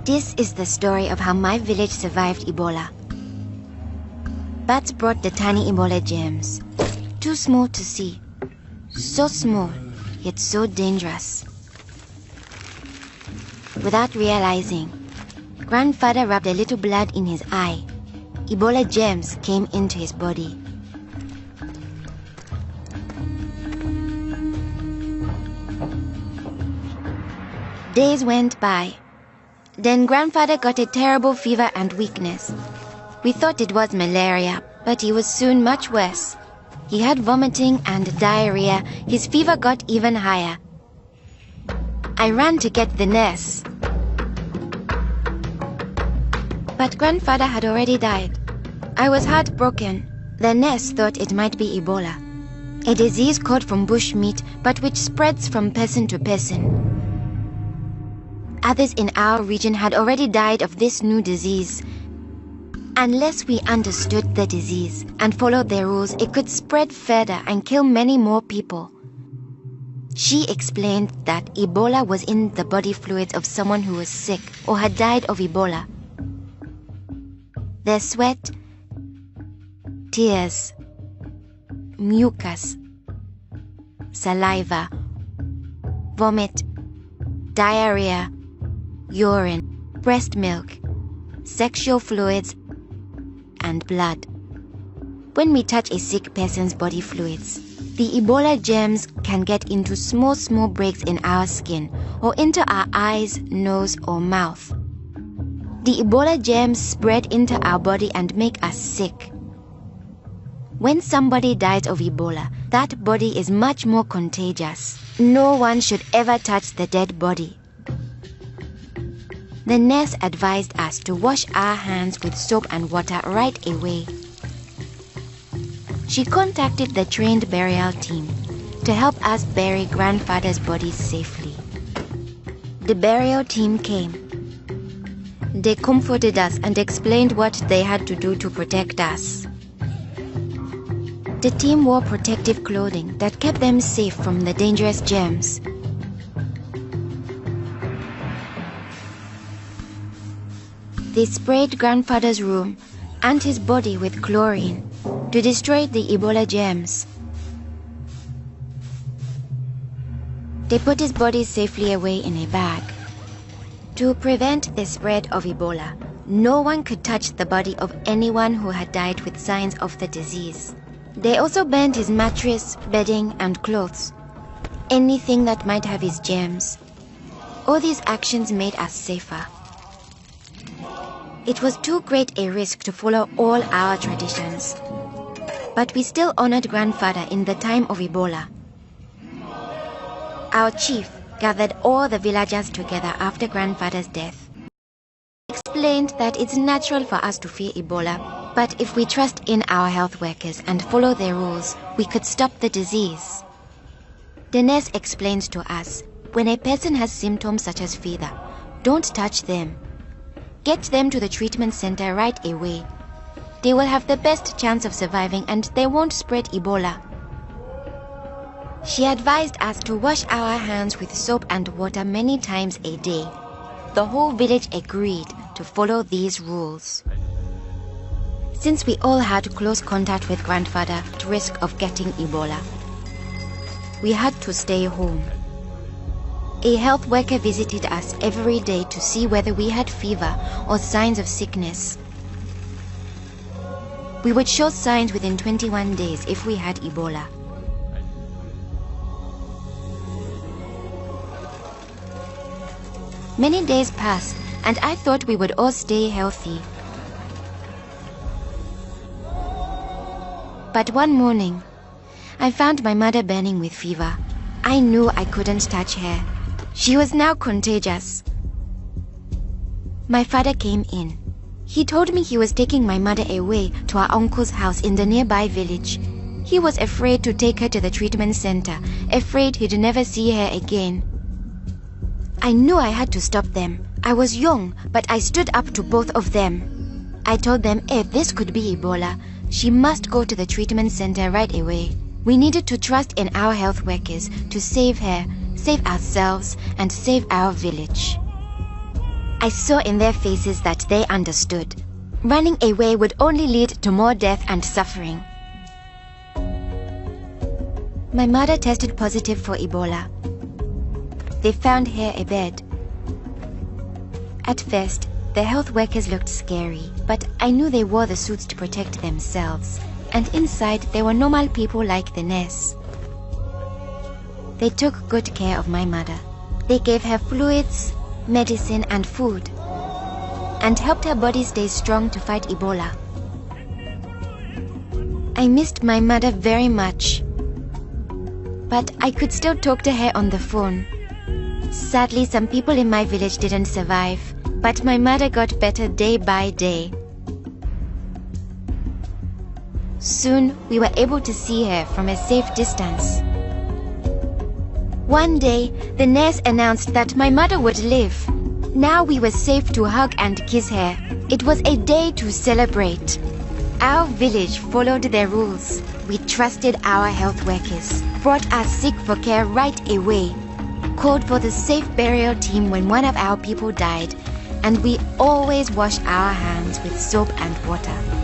This is the story of how my village survived Ebola. Bats brought the tiny Ebola germs. Too small to see. So small, yet so dangerous. Without realizing, Grandfather rubbed a little blood in his eye. Ebola germs came into his body. Days went by. Then Grandfather got a terrible fever and weakness. We thought it was malaria, but he was soon much worse. He had vomiting and diarrhea. His fever got even higher. I ran to get the nurse. But Grandfather had already died. I was heartbroken. The nurse thought it might be Ebola, a disease caught from bush meat, but which spreads from person to person. Others in our region had already died of this new disease. Unless we understood the disease and followed their rules, it could spread further and kill many more people. She explained that Ebola was in the body fluids of someone who was sick or had died of Ebola. Their sweat, tears, mucus, saliva, vomit, diarrhea, urine, breast milk, sexual fluids, and blood. When we touch a sick person's body fluids, the Ebola germs can get into small breaks in our skin or into our eyes, nose, or mouth. The Ebola germs spread into our body and make us sick. When somebody dies of Ebola, that body is much more contagious. No one should ever touch the dead body. The nurse advised us to wash our hands with soap and water right away. She contacted the trained burial team to help us bury Grandfather's body safely. The burial team came. They comforted us and explained what they had to do to protect us. The team wore protective clothing that kept them safe from the dangerous germs. They sprayed Grandfather's room and his body with chlorine to destroy the Ebola germs. They put his body safely away in a bag. To prevent the spread of Ebola, no one could touch the body of anyone who had died with signs of the disease. They also burned his mattress, bedding, and clothes, anything that might have his germs. All these actions made us safer. It was too great a risk to follow all our traditions, but we still honored Grandfather in the time of Ebola. Our chief gathered all the villagers together after Grandfather's death. He explained that it's natural for us to fear Ebola, but if we trust in our health workers and follow their rules, we could stop the disease. The nurse explained to us, when a person has symptoms such as fever, don't touch them. Get them to the treatment center right away. They will have the best chance of surviving and they won't spread Ebola. She advised us to wash our hands with soap and water many times a day. The whole village agreed to follow these rules. Since we all had close contact with Grandfather at risk of getting Ebola, we had to stay home. A health worker visited us every day to see whether we had fever or signs of sickness. We would show signs within 21 days if we had Ebola. Many days passed, and I thought we would all stay healthy. But one morning, I found my mother burning with fever. I knew I couldn't touch her. She was now contagious. My father came in. He told me he was taking my mother away to our uncle's house in the nearby village. He was afraid to take her to the treatment center, afraid he'd never see her again. I knew I had to stop them. I was young, but I stood up to both of them. I told them if this could be Ebola, she must go to the treatment center right away. We needed to trust in our health workers to save her, save ourselves, and save our village. I saw in their faces that they understood. Running away would only lead to more death and suffering. My mother tested positive for Ebola. They found her a bed. At first, the health workers looked scary, but I knew they wore the suits to protect themselves, and inside they were normal people like the nurse. They took good care of my mother. They gave her fluids, medicine and food, and helped her body stay strong to fight Ebola. I missed my mother very much, but I could still talk to her on the phone. Sadly, some people in my village didn't survive, but my mother got better day by day. Soon, we were able to see her from a safe distance. One day, the nurse announced that my mother would live. Now we were safe to hug and kiss her. It was a day to celebrate. Our village followed their rules. We trusted our health workers, brought our sick for care right away, called for the safe burial team when one of our people died, and we always washed our hands with soap and water.